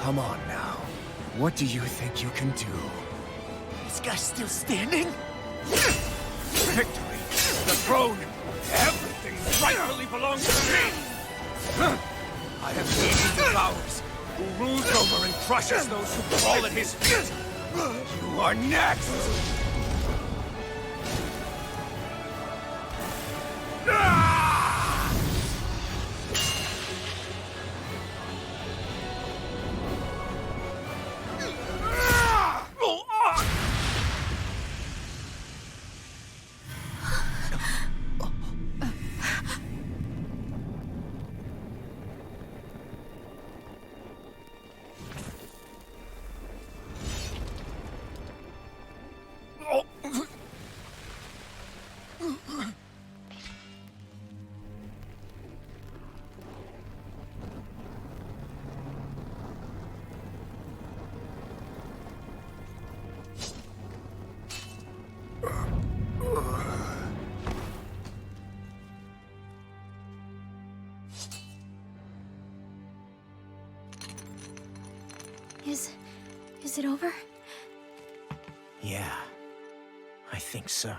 Come on now. What do you think you can do? This guy's still standing? Victory! The throne! Everything rightfully belongs to me! I have seen who devours, who rules over and crushes those who fall at his feet! You are next! Is it over? Yeah, I think so.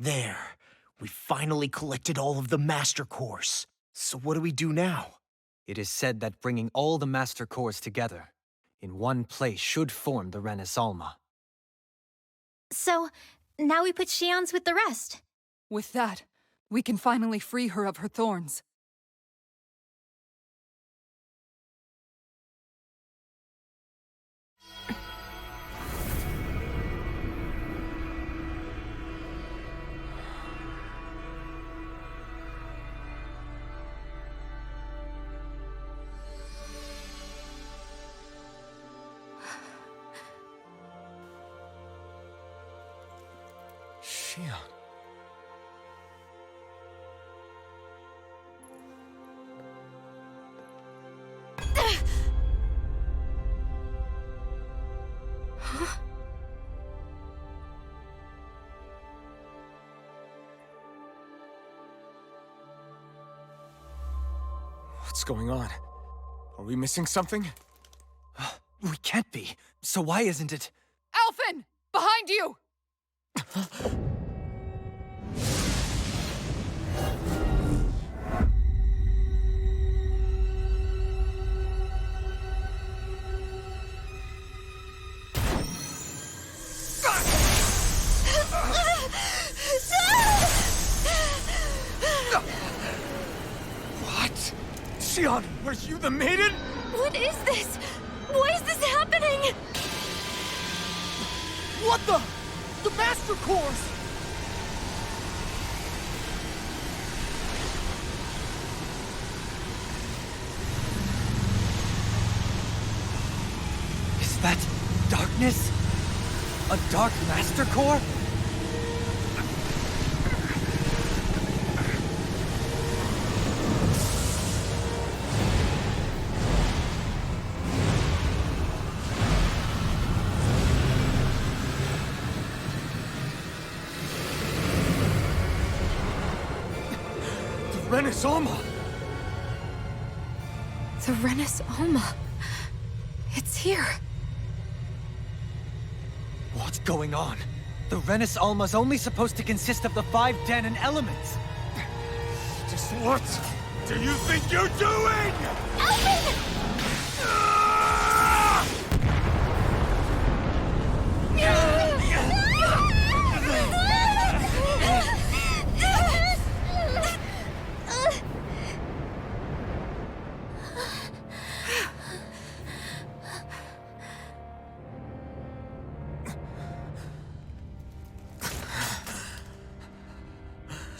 There. We finally collected all of the Master Cores. So what do we do now? It is said that bringing all the Master Cores together in one place should form the Renis Alma. So, now we put Shionne's with the rest. With that, we can finally free her of her thorns. Shionne. What's going on? Are we missing something? We can't be. So why isn't it? Alphen! Behind you! What? Shionne, are you the maiden? What is this? Why is this happening? What the? The Master Cores! Is that darkness? A Dark Master Core? Renis Alma! The Renis Alma. It's here. What's going on? The Renis Alma's only supposed to consist of the 5 Dahnan elements. Just what do you think you're doing?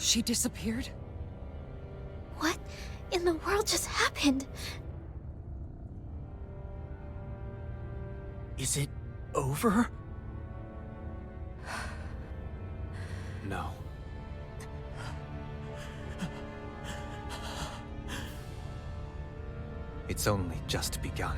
She disappeared? What in the world just happened? over? No. It's only just begun.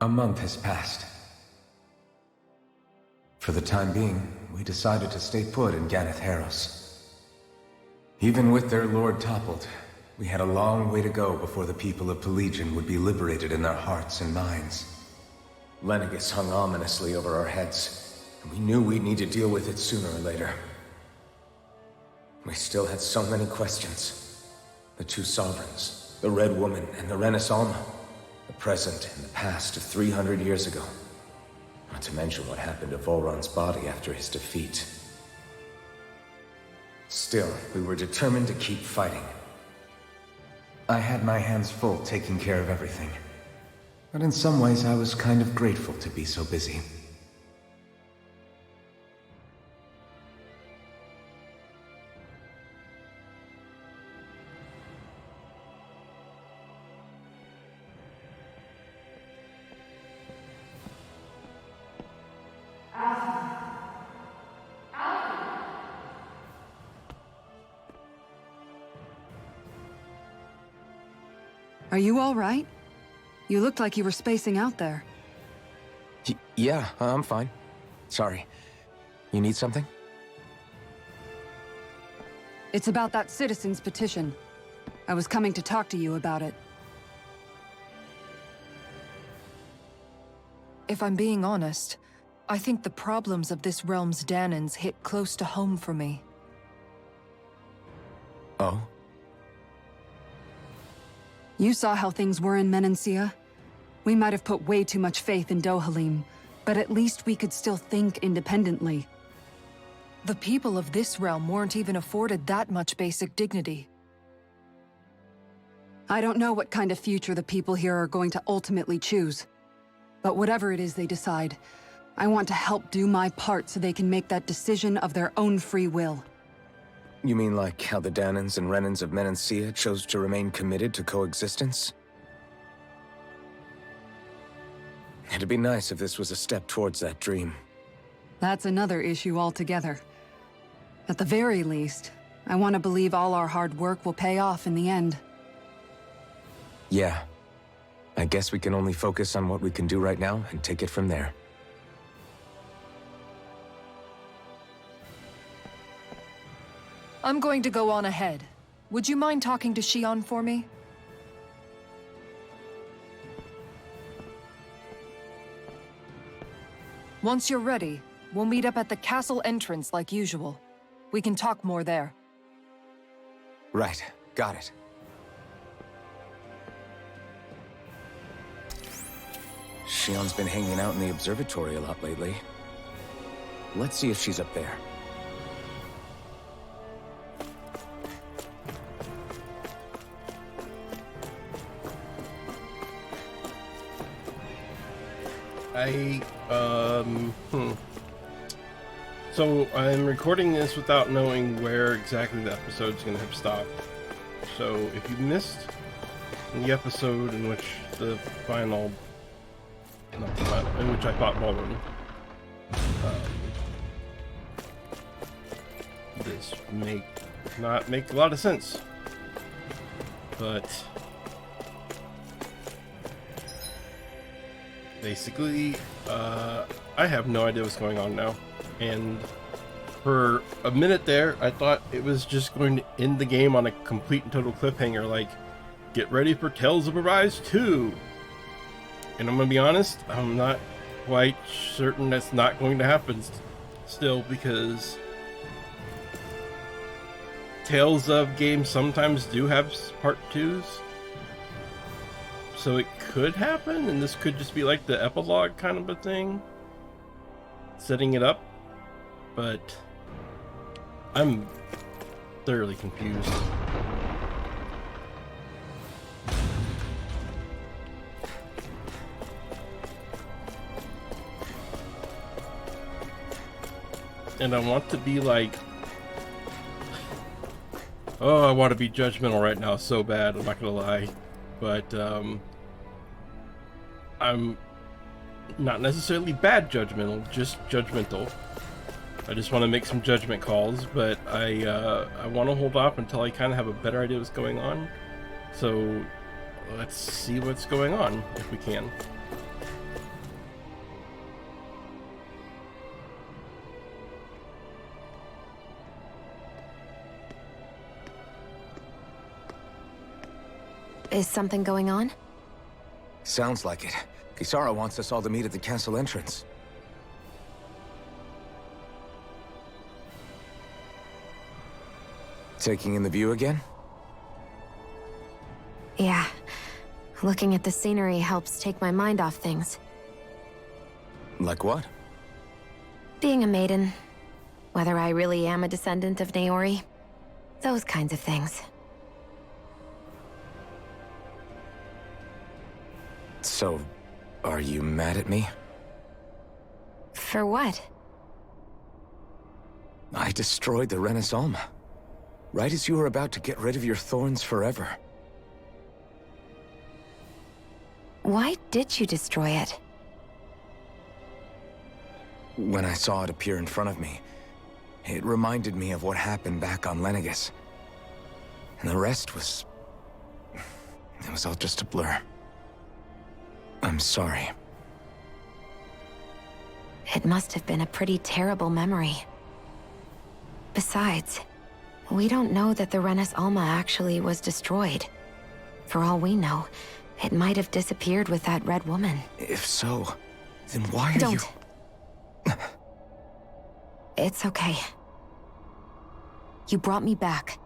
A month has passed. For the time being, we decided to stay put in Ganeth Haros. Even with their lord toppled, we had a long way to go before the people of Pelegion would be liberated in their hearts and minds. Lenegis hung ominously over our heads, and we knew we'd need to deal with it sooner or later. We still had so many questions. The two sovereigns, the Red Woman and the Renis Alma. The present and the past of 300 years ago. Not to mention what happened to Volron's body after his defeat. Still, we were determined to keep fighting. I had my hands full taking care of everything. But in some ways, I was kind of grateful to be so busy. Are you all right? You looked like you were spacing out there. Yeah, I'm fine. Sorry. You need something? It's about that citizen's petition. I was coming to talk to you about it. If I'm being honest, I think the problems of this realm's Dahnans hit close to home for me. Oh? You saw how things were in Menancia. We might have put way too much faith in Dohalim, but at least we could still think independently. The people of this realm weren't even afforded that much basic dignity. I don't know what kind of future the people here are going to ultimately choose. But whatever it is they decide, I want to help do my part so they can make that decision of their own free will. You mean like how the Dahnans and Renans of Menancia chose to remain committed to coexistence? It'd be nice if this was a step towards that dream. That's another issue altogether. At the very least, I want to believe all our hard work will pay off in the end. Yeah. I guess we can only focus on what we can do right now and take it from there. I'm going to go on ahead. Would you mind talking to Xion for me? Once you're ready, we'll meet up at the castle entrance like usual. We can talk more there. Right. Got it. Xion's been hanging out in the observatory a lot lately. Let's see if she's up there. So I'm recording this without knowing where exactly the episode's gonna have stopped. So if you missed the episode in which the final, not the final, in which I fought Volrun, this may not make a lot of sense, but basically, I have no idea what's going on now. And for a minute there, I thought it was just going to end the game on a complete and total cliffhanger, like, get ready for Tales of Arise 2. And I'm gonna be honest, I'm not quite certain that's not going to happen still, because Tales of games sometimes do have part 2s. So it could happen, and this could just be like the epilogue kind of a thing, setting it up, but I'm thoroughly confused. And I want to be like, oh, I want to be judgmental right now so bad, I'm not gonna lie, but I'm not necessarily bad judgmental, just judgmental. I just want to make some judgment calls, but I want to hold off until I kind of have a better idea what's going on. So let's see what's going on, if we can. Is something going on? Sounds like it. Kisara wants us all to meet at the castle entrance. Taking in the view again? Yeah. Looking at the scenery helps take my mind off things. Like what? Being a maiden. Whether I really am a descendant of Naori. Those kinds of things. So, are you mad at me? For what? I destroyed the Renis Alma. Right as you were about to get rid of your thorns forever. Why did you destroy it? When I saw it appear in front of me, it reminded me of what happened back on Lenegis. And the rest was... it was all just a blur. I'm sorry. It must have been a pretty terrible memory. Besides, we don't know that the Renis Alma actually was destroyed. For all we know, it might have disappeared with that red woman. If so, then why are you... Don't. It's okay. You brought me back.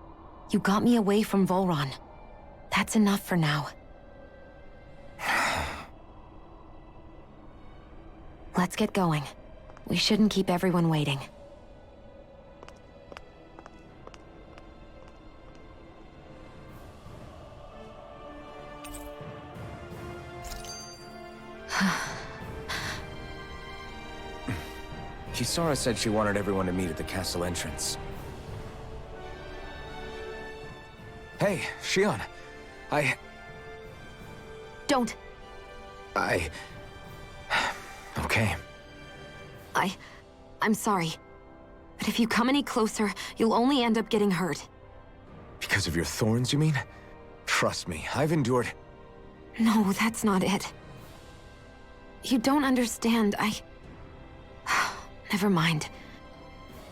You got me away from Volrun. That's enough for now. Let's get going. We shouldn't keep everyone waiting. Kisara said she wanted everyone to meet at the castle entrance. Hey, Xion. Don't. Okay. I'm sorry. But But if you come any closer, you'll only end up getting hurt. Because of your thorns, you mean? Trust me, I've endured... No, that's not it. You don't understand, Never mind.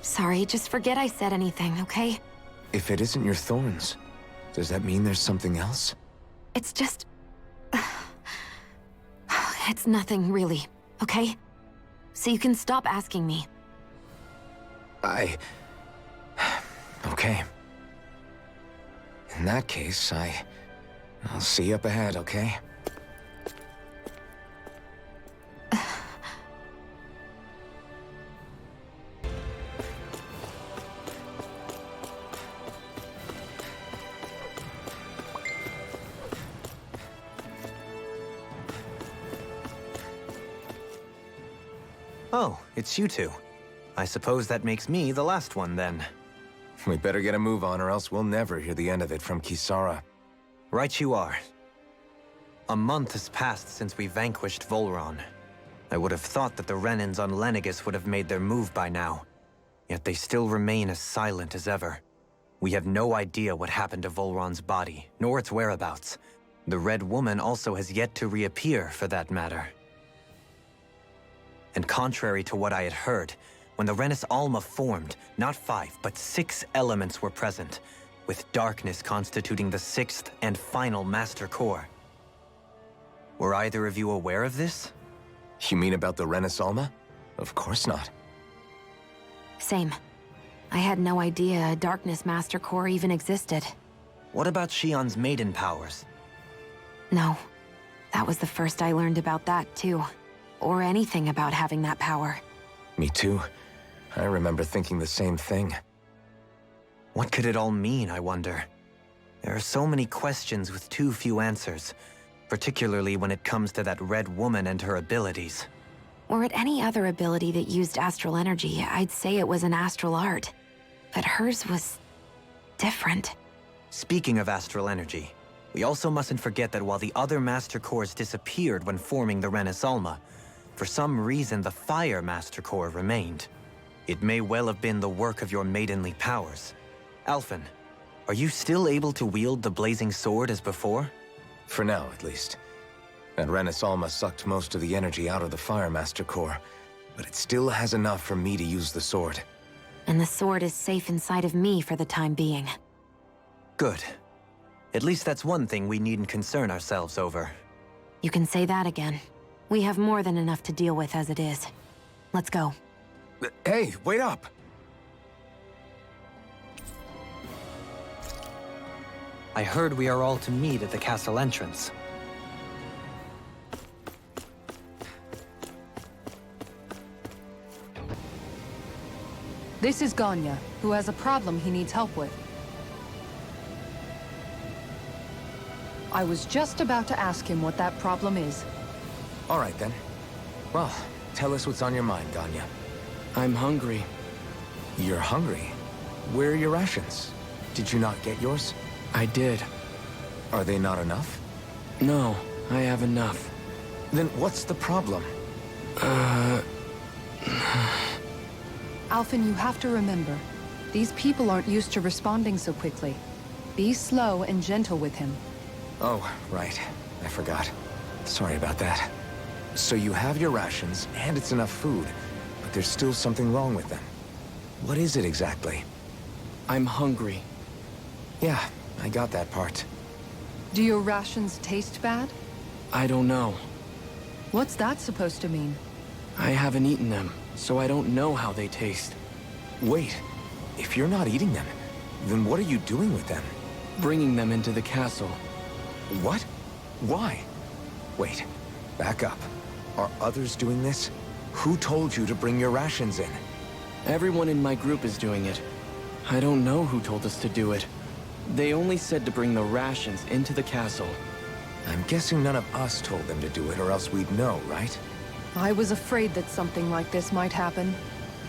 Sorry, just forget I said anything, okay? If it isn't your thorns, does that mean there's something else? It's just... It's nothing, really, okay? So you can stop asking me. Okay. In that case, I'll see you up ahead, okay? Oh, it's you two. I suppose that makes me the last one, then. We better get a move on, or else we'll never hear the end of it from Kisara. Right you are. A month has passed since we vanquished Volron. I would have thought that the Renans on Lenegis would have made their move by now. Yet they still remain as silent as ever. We have no idea what happened to Volron's body, nor its whereabouts. The Red Woman also has yet to reappear, for that matter. And contrary to what I had heard, when the Renis Alma formed, not 5, but 6 elements were present, with darkness constituting the 6th and final Master Core. Were either of you aware of this? You mean about the Renis Alma? Of course not. Same. I had no idea a Darkness Master Core even existed. What about Shion's maiden powers? No. That was the first I learned about that, too. Or anything about having that power. Me too. I remember thinking the same thing. What could it all mean, I wonder? There are so many questions with too few answers, particularly when it comes to that Red Woman and her abilities. Were it any other ability that used astral energy, I'd say it was an astral art. But hers was... different. Speaking of astral energy, we also mustn't forget that while the other Master Cores disappeared when forming the Renis Alma, for some reason the Fire Master Core remained. It may well have been the work of your maidenly powers. Alphen, are you still able to wield the blazing sword as before? For now, at least. That Renis Alma sucked most of the energy out of the Fire Master Core, but it still has enough for me to use the sword. And the sword is safe inside of me for the time being. Good. At least that's one thing we needn't concern ourselves over. You can say that again. We have more than enough to deal with as it is. Let's go. Hey, wait up! I heard we are all to meet at the castle entrance. This is Ganya, who has a problem he needs help with. I was just about to ask him what that problem is. All right, then. Well, tell us what's on your mind, Ganya. I'm hungry. You're hungry? Where are your rations? Did you not get yours? I did. Are they not enough? No, I have enough. Then what's the problem? Alphen, you have to remember, these people aren't used to responding so quickly. Be slow and gentle with him. Oh, right. I forgot. Sorry about that. So you have your rations, and it's enough food, but there's still something wrong with them. What is it exactly? I'm hungry. Yeah, I got that part. Do your rations taste bad? I don't know. What's that supposed to mean? I haven't eaten them, so I don't know how they taste. Wait, if you're not eating them, then what are you doing with them? Bringing them into the castle. What? Why? Wait, back up. Are others doing this? Who told you to bring your rations in? Everyone in my group is doing it. I don't know who told us to do it. They only said to bring the rations into the castle. I'm guessing none of us told them to do it, or else we'd know, right? I was afraid that something like this might happen.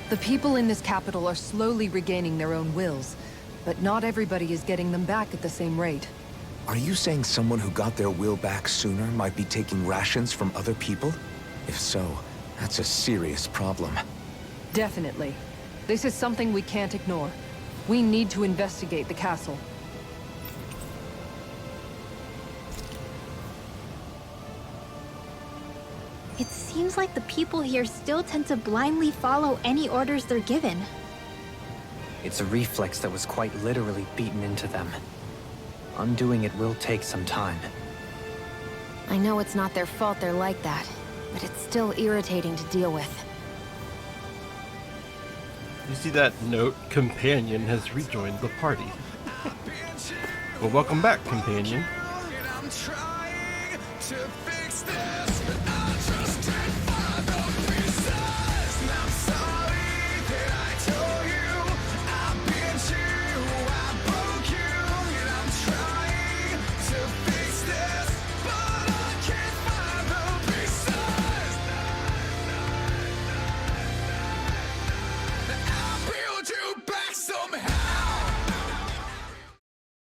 The people in this capital are slowly regaining their own wills, but not everybody is getting them back at the same rate. Are you saying someone who got their will back sooner might be taking rations from other people? If so, that's a serious problem. Definitely. This is something we can't ignore. We need to investigate the castle. It seems like the people here still tend to blindly follow any orders they're given. It's a reflex that was quite literally beaten into them. Undoing it will take some time. I know it's not their fault they're like that, but it's still irritating to deal with. You see that note? Companion has rejoined the party. Well, welcome back, Companion. I'm trying to fix this, but